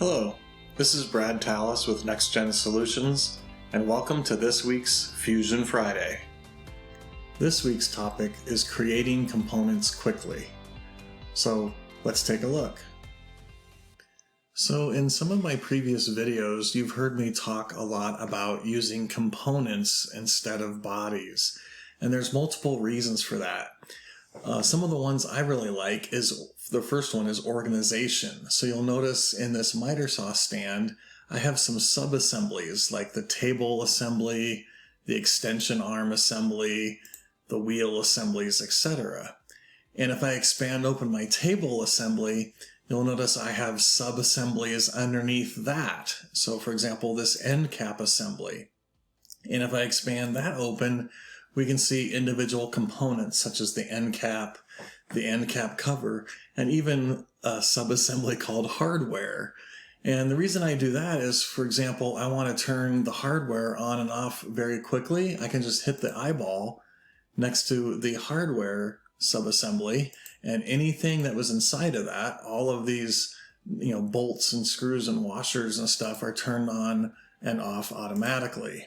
Hello, this is Brad Tallis with Next Gen Solutions, and welcome to this week's Fusion Friday. This week's topic is creating components quickly. So let's take a look. So in some of my previous videos, you've heard me talk a lot about using components instead of bodies, and there's multiple reasons for that. Some of the ones I really like is, the first one is organization. So you'll notice in this miter saw stand, I have some sub-assemblies like the table assembly, the extension arm assembly, the wheel assemblies, etc. And if I expand open my table assembly, you'll notice I have sub-assemblies underneath that. So for example, this end cap assembly. And if I expand that open, we can see individual components such as the end cap cover, and even a sub-assembly called hardware. And the reason I do that is, for example, I want to turn the hardware on and off very quickly. I can just hit the eyeball next to the hardware sub-assembly, and anything that was inside of that, all of these, bolts and screws and washers and stuff are turned on and off automatically.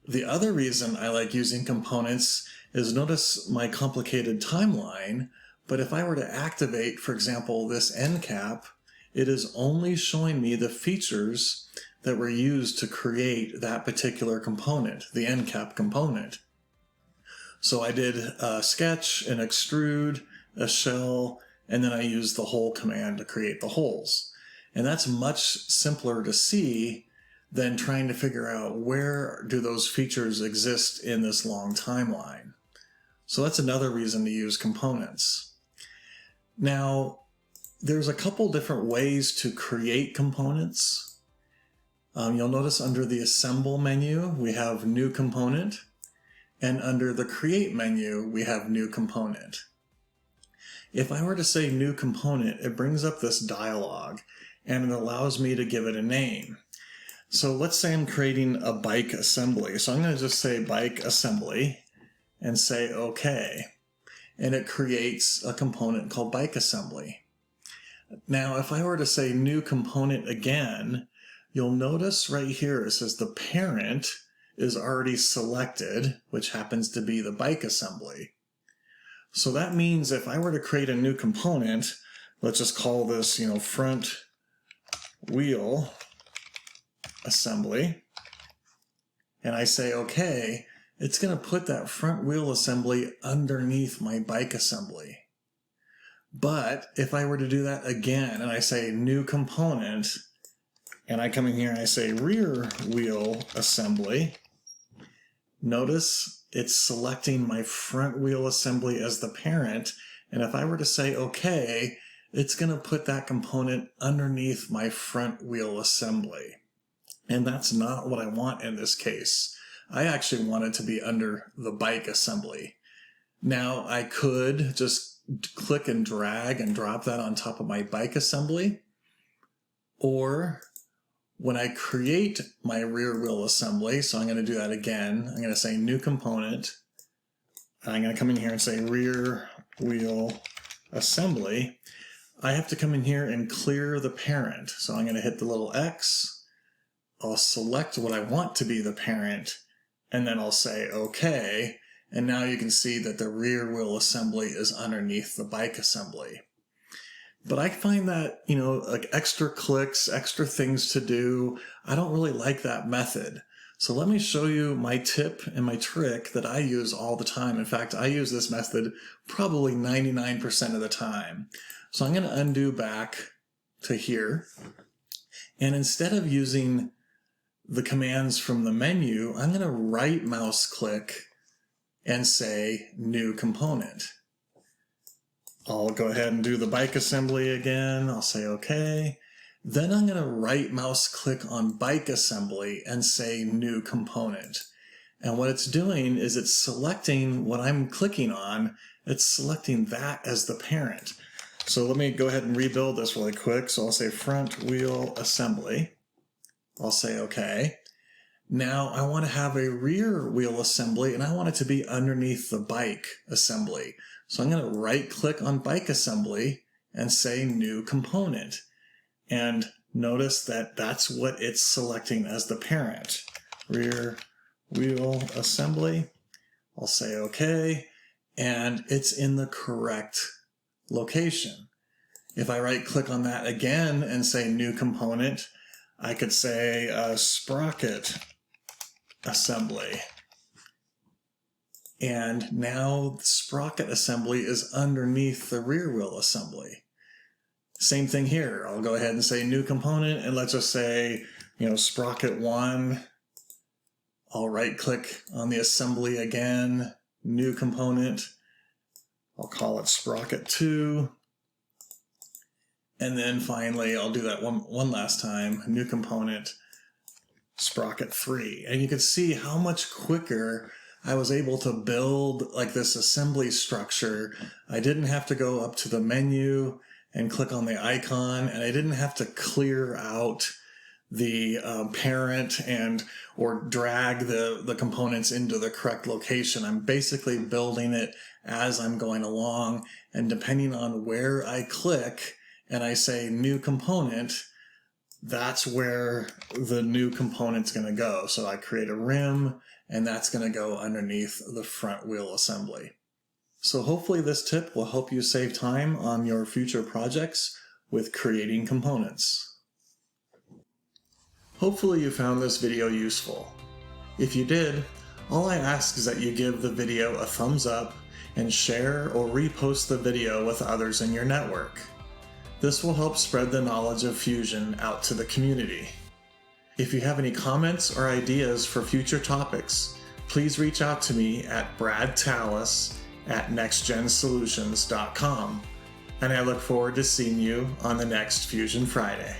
The other reason I like using components is, notice my complicated timeline, but if I were to activate, for example, this end cap, it is only showing me the features that were used to create that particular component, the end cap component. So I did a sketch, an extrude, a shell, and then I used the hole command to create the holes. And that's much simpler to see than trying to figure out where do those features exist in this long timeline. So that's another reason to use components. Now, there's a couple different ways to create components. You'll notice under the Assemble menu, we have New Component, and under the Create menu, we have New Component. If I were to say New Component, it brings up this dialog, and it allows me to give it a name. So let's say I'm creating a bike assembly. So I'm going to just say bike assembly and say OK. And it creates a component called bike assembly. Now, if I were to say new component again, you'll notice right here it says the parent is already selected, which happens to be the bike assembly. So that means if I were to create a new component, let's just call this, front wheel assembly, and I say OK, it's going to put that front wheel assembly underneath my bike assembly. But if I were to do that again and I say new component, and I come in here and I say rear wheel assembly, notice it's selecting my front wheel assembly as the parent, and if I were to say OK, it's going to put that component underneath my front wheel assembly. And that's not what I want in this case. I actually want it to be under the bike assembly. Now, I could just click and drag and drop that on top of my bike assembly. Or when I create my rear wheel assembly, so I'm going to do that again. I'm going to say new component. I'm going to come in here and say rear wheel assembly. I have to come in here and clear the parent. So I'm going to hit the little X. I'll select what I want to be the parent, and then I'll say OK, and now you can see that the rear wheel assembly is underneath the bike assembly. But I find that, like extra clicks, extra things to do, I don't really like that method. So let me show you my tip and my trick that I use all the time. In fact, I use this method probably 99% of the time. So I'm going to undo back to here, and instead of using the commands from the menu, I'm going to right mouse click and say new component. I'll go ahead and do the bike assembly again. I'll say OK. Then I'm going to right mouse click on bike assembly and say new component. And what it's doing is it's selecting what I'm clicking on. It's selecting that as the parent. So let me go ahead and rebuild this really quick. So I'll say front wheel assembly. I'll say OK. Now I want to have a rear wheel assembly, and I want it to be underneath the bike assembly. So I'm going to right click on bike assembly and say new component. And notice that that's what it's selecting as the parent. Rear wheel assembly. I'll say OK, and it's in the correct location. If I right click on that again and say new component, I could say sprocket assembly. And now the sprocket assembly is underneath the rear wheel assembly. Same thing here. I'll go ahead and say new component, and let's just say, sprocket 1. I'll right click on the assembly again, new component. I'll call it sprocket 2. And then finally, I'll do that one last time, new component, sprocket 3. And you can see how much quicker I was able to build like this assembly structure. I didn't have to go up to the menu and click on the icon, and I didn't have to clear out the parent or drag the components into the correct location. I'm basically building it as I'm going along, and depending on where I click and I say new component, that's where the new component's going to go. So I create a rim, and that's going to go underneath the front wheel assembly. So hopefully this tip will help you save time on your future projects with creating components. Hopefully you found this video useful. If you did, all I ask is that you give the video a thumbs up and share or repost the video with others in your network. This will help spread the knowledge of Fusion out to the community. If you have any comments or ideas for future topics, please reach out to me at bradtallis@nextgensolutions.com, and I look forward to seeing you on the next Fusion Friday.